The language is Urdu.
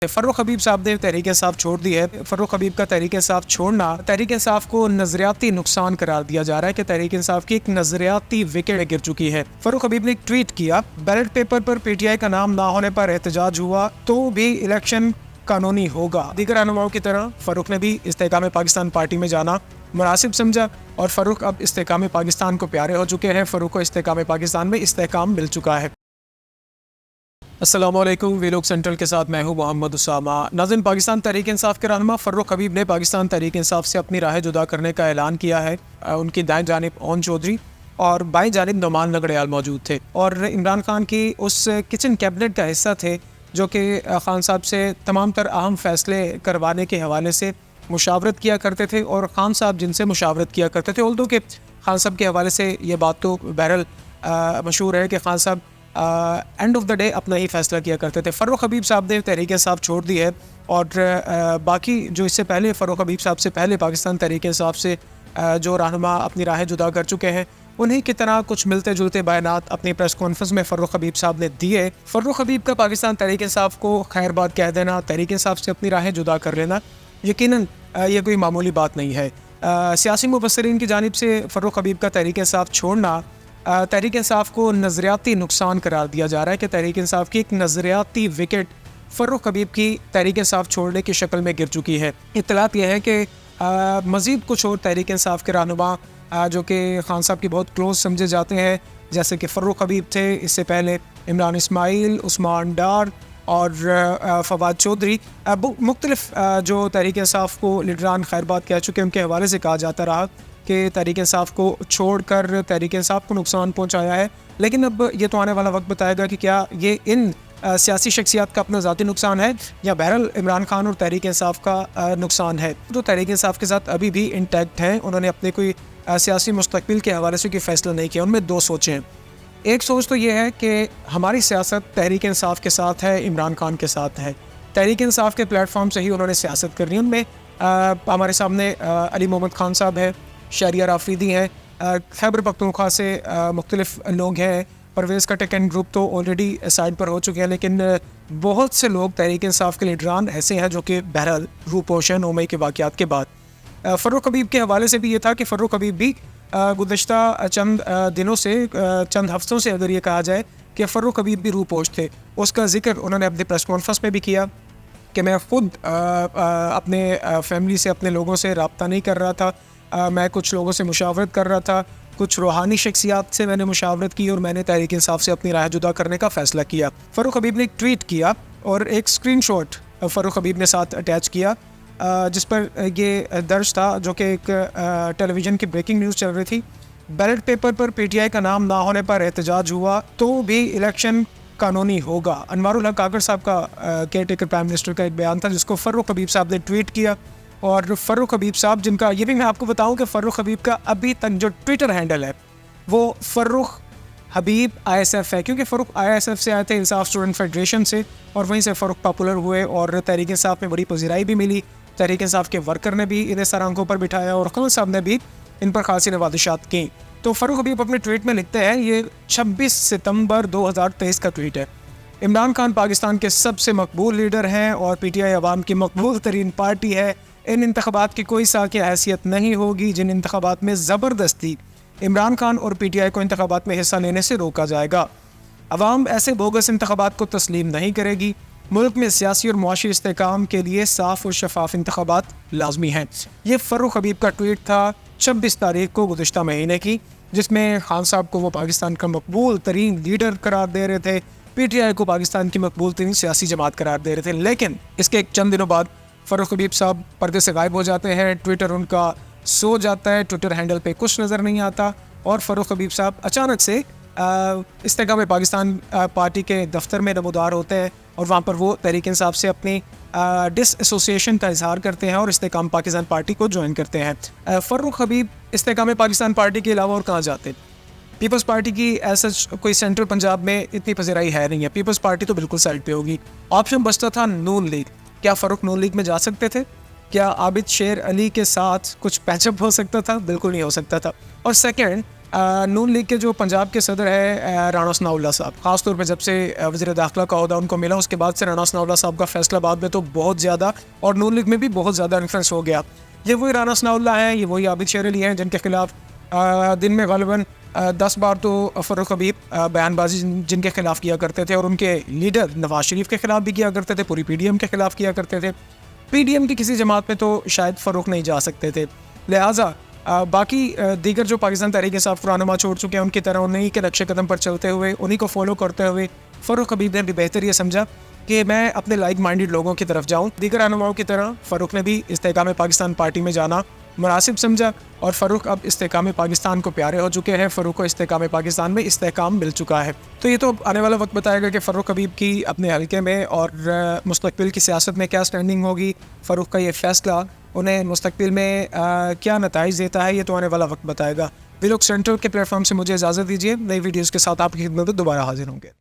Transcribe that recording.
فروخ حبیب صاحب نے تحریک انصاف چھوڑ دی ہے۔ فروخ حبیب کا تحریک انصاف چھوڑنا تحریک انصاف کو نظریاتی نقصان قرار دیا جا رہا ہے کہ تحریک انصاف کی ایک نظریاتی وکٹ گر چکی ہے۔ فروخ حبیب نے ایک ٹویٹ کیا، ballot paper per P T I کا نام نہ ہونے پر احتجاج ہوا تو بھی الیکشن قانونی ہوگا۔ دیگر رہنماؤں کی طرح فروخ نے بھی استحکام پاکستان پارٹی میں جانا مناسب سمجھا اور فروخ اب استحکام پاکستان کو پیارے ہو چکے ہیں۔ فروخ کو استحکام پاکستان میں استحکام مل چکا ہے۔ السلام علیکم، ویلوگ سینٹرل کے ساتھ میں ہوں محمد اسامہ۔ ناظرین، پاکستان تحریک انصاف کے رہنما فروخ حبیب نے پاکستان تحریک انصاف سے اپنی راہ جدا کرنے کا اعلان کیا ہے۔ ان کی دائیں جانب اون چودھری اور بائیں جانب نعمان نگڑیال موجود تھے اور عمران خان کی اس کچن کیبنٹ کا حصہ تھے جو کہ خان صاحب سے تمام تر اہم فیصلے کروانے کے حوالے سے مشاورت کیا کرتے تھے اور خان صاحب جن سے مشاورت کیا کرتے تھے۔ اردو کے خان صاحب کے حوالے سے یہ بات تو بہرحال مشہور ہے کہ خان صاحب اینڈ آف دا ڈے اپنا ہی فیصلہ کیا کرتے تھے۔ فروخ حبیب صاحب نے تحریک انصاف چھوڑ دی ہے اور باقی جو اس سے پہلے فروخ حبیب صاحب سے پہلے پاکستان تحریک انصاف سے جو رہنما اپنی راہیں جدا کر چکے ہیں، انہیں کی طرح کچھ ملتے جلتے بیانات اپنی پریس کانفرنس میں فروخ حبیب صاحب نے دیے۔ فروخ حبیب کا پاکستان تحریک انصاف کو خیر بات کہہ دینا، تحریک انصاف سے اپنی راہیں جدا کر لینا، یقیناً یہ کوئی معمولی بات نہیں ہے۔ سیاسی مبصرین کی جانب سے فروخ حبیب کا تحریک انصاف چھوڑنا تحریک انصاف کو نظریاتی نقصان قرار دیا جا رہا ہے کہ تحریک انصاف کی ایک نظریاتی وکٹ فروخ حبیب کی تحریک انصاف چھوڑنے کی شکل میں گر چکی ہے۔ اطلاعات یہ ہے کہ مزید کچھ اور تحریک انصاف کے رہنما جو کہ خان صاحب کی بہت کلوز سمجھے جاتے ہیں، جیسے کہ فروخ حبیب تھے، اس سے پہلے عمران اسماعیل، عثمان ڈار اور فواد چودھری، مختلف جو تحریک انصاف کو لیڈران خیر بات کہہ چکے، ان کے حوالے سے کہا جاتا رہا کہ تحریک انصاف کو چھوڑ کر تحریک انصاف کو نقصان پہنچایا ہے۔ لیکن اب یہ تو آنے والا وقت بتائے گا کہ کیا یہ ان سیاسی شخصیات کا اپنا ذاتی نقصان ہے یا بہرحال عمران خان اور تحریک انصاف کا نقصان ہے۔ جو تحریک انصاف کے ساتھ ابھی بھی انٹیکٹ ہیں، انہوں نے اپنے کوئی سیاسی مستقبل کے حوالے سے کوئی فیصلہ نہیں کیا۔ ان میں دو سوچیں ہیں۔ ایک سوچ تو یہ ہے کہ ہماری سیاست تحریک انصاف کے ساتھ ہے، عمران خان کے ساتھ ہے، تحریک انصاف کے پلیٹ فارم سے ہی انہوں نے سیاست کرنی ہے۔ ان میں ہمارے سامنے علی محمد خان صاحب ہیں، شہریار آفریدی ہیں، خیبر پختونخوا سے مختلف لوگ ہیں، پرویز کا ٹیک اینڈ گروپ تو آلریڈی سائڈ پر ہو چکے ہیں، لیکن بہت سے لوگ تحریک انصاف کے لیڈران ایسے ہیں جو کہ بہرحال روپوش ہیں 9 مئی کے واقعات کے بعد۔ فروخ حبیب کے حوالے سے بھی یہ تھا کہ فروخ حبیب بھی گزشتہ چند دنوں سے، چند ہفتوں سے اگر یہ کہا جائے کہ فروخ حبیب بھی روپوش تھے، اس کا ذکر انہوں نے اپنی پریس کانفرنس میں بھی کیا کہ میں خود اپنے فیملی سے، اپنے لوگوں سے رابطہ نہیں کر رہا تھا، میں کچھ لوگوں سے مشاورت کر رہا تھا، کچھ روحانی شخصیات سے میں نے مشاورت کی اور میں نے تحریک انصاف سے اپنی راہ جدا کرنے کا فیصلہ کیا۔ فروخ حبیب نے ایک ٹویٹ کیا اور ایک اسکرین شاٹ فروخ حبیب نے ساتھ اٹیچ کیا جس پر یہ درج تھا، جو کہ ایک ٹیلی ویژن کی بریکنگ نیوز چل رہی تھی۔ Ballot paper per P T I کا نام نہ ہونے پر احتجاج ہوا تو بھی الیکشن قانونی ہوگا۔ انوار الحق کاکڑ صاحب کا کیئر ٹیکر پرائم منسٹر کا ایک بیان تھا جس کو فروخ حبیب صاحب نے ٹویٹ کیا، اور فروخ حبیب صاحب جن کا یہ بھی میں آپ کو بتاؤں کہ فروخ حبیب کا ابھی تک جو ٹویٹر ہینڈل ہے وہ فروخ حبیب ISF ہے، کیونکہ فروخ ISF سے آئے تھے، انصاف اسٹوڈنٹ فیڈریشن سے، اور وہیں سے فروخ پاپولر ہوئے اور تحریک انصاف میں بڑی پذیرائی بھی ملی۔ تحریک انصاف کے ورکر نے بھی انہیں سر آنکھوں پر بٹھایا اور خان صاحب نے بھی ان پر خاصی نوازشات کی۔ تو فروخ حبیب اپنے ٹویٹ میں لکھتے ہیں، یہ 26 ستمبر 2023 کا ٹویٹ ہے، عمران خان پاکستان کے سب سے مقبول لیڈر ہیں اور پی ٹی آئی عوام کی مقبول ترین پارٹی ہے۔ ان انتخابات کی کوئی ساکھ حیثیت نہیں ہوگی جن انتخابات میں زبردستی عمران خان اور پی ٹی آئی کو انتخابات میں حصہ لینے سے روکا جائے گا۔ عوام ایسے بوگس انتخابات کو تسلیم نہیں کرے گی۔ ملک میں سیاسی اور معاشی استحکام کے لیے صاف اور شفاف انتخابات لازمی ہیں۔ یہ فروخ حبیب کا ٹویٹ تھا 26 تاریخ کو گزشتہ مہینے کی، جس میں خان صاحب کو وہ پاکستان کا مقبول ترین لیڈر قرار دے رہے تھے، پی ٹی آئی کو پاکستان کی مقبول ترین سیاسی جماعت قرار دے رہے تھے۔ لیکن اس کے ایک چند دنوں بعد فروخ حبیب صاحب پردے سے غائب ہو جاتے ہیں، ٹویٹر ان کا سو جاتا ہے، ٹویٹر ہینڈل پہ کچھ نظر نہیں آتا، اور فروخ حبیب صاحب اچانک سے استحکام پاکستان پارٹی کے دفتر میں نمودار ہوتے ہیں اور وہاں پر وہ تحریک انصاف سے اپنی ڈس ایسوسیشن کا اظہار کرتے ہیں اور استحکام پاکستان پارٹی کو جوائن کرتے ہیں۔ فروخ حبیب استحکام پاکستان پارٹی کے علاوہ اور کہاں جاتے ہیں؟ پیپلز پارٹی کی ایسا کوئی سینٹرل پنجاب میں اتنی پذیرائی ہے نہیں ہے، پیپلز پارٹی تو بالکل سائڈ پہ ہوگی۔ آپشن بچتا تھا نون لیگ۔ کیا فروخ نون لیگ میں جا سکتے تھے؟ کیا عابد شیر علی کے ساتھ کچھ پیچ اپ ہو سکتا تھا؟ بالکل نہیں ہو سکتا تھا۔ اور سیکنڈ، نون لیگ کے جو پنجاب کے صدر ہے رانا ثناء اللہ صاحب، خاص طور پہ جب سے وزیر داخلہ کا عہدہ ان کو ملا، اس کے بعد سے رانا ثناء اللہ صاحب کا فیصلہ آباد میں تو بہت زیادہ اور نون لیگ میں بھی بہت زیادہ انفلوئنس ہو گیا. یہ وہی رانا ثناء اللہ ہیں، یہ وہی عابد شیر علی ہیں جن کے خلاف دن میں غالباً 10 بار تو فاروق حبیب بیان بازی جن کے خلاف کیا کرتے تھے، اور ان کے لیڈر نواز شریف کے خلاف بھی کیا کرتے تھے، پوری پی ڈی ایم کے خلاف کیا کرتے تھے. پی ڈی ایم کی کسی جماعت میں تو شاید فاروق نہیں جا سکتے تھے. لہٰذا باقی دیگر جو پاکستان تحریک انصاف کو رہنما چھوڑ چکے ہیں، ان کی طرح انہیں کے نقش قدم پر چلتے ہوئے، انہیں کو فالو کرتے ہوئے فاروق حبیب نے بھی بہتر یہ سمجھا کہ میں اپنے لائک مائنڈیڈ لوگوں کی طرف جاؤں. دیگر رہنماؤں کی طرح فاروق نے بھی استحکام پاکستان پارٹی میں جانا مناسب سمجھا، اور فاروق اب استحکام پاکستان کو پیارے ہو چکے ہیں. فاروق کو استحکام پاکستان میں استحکام مل چکا ہے. تو یہ تو آنے والا وقت بتائے گا کہ فاروق حبیب کی اپنے حلقے میں اور مستقبل کی سیاست میں کیا سٹینڈنگ ہوگی. فاروق کا یہ فیصلہ انہیں مستقبل میں کیا نتائج دیتا ہے، یہ تو آنے والا وقت بتائے گا. وی لوگ سینٹرل کے پلیٹ فارم سے مجھے اجازت دیجیے. نئی ویڈیوز کے ساتھ آپ کی خدمت میں دوبارہ حاضر ہوں گے.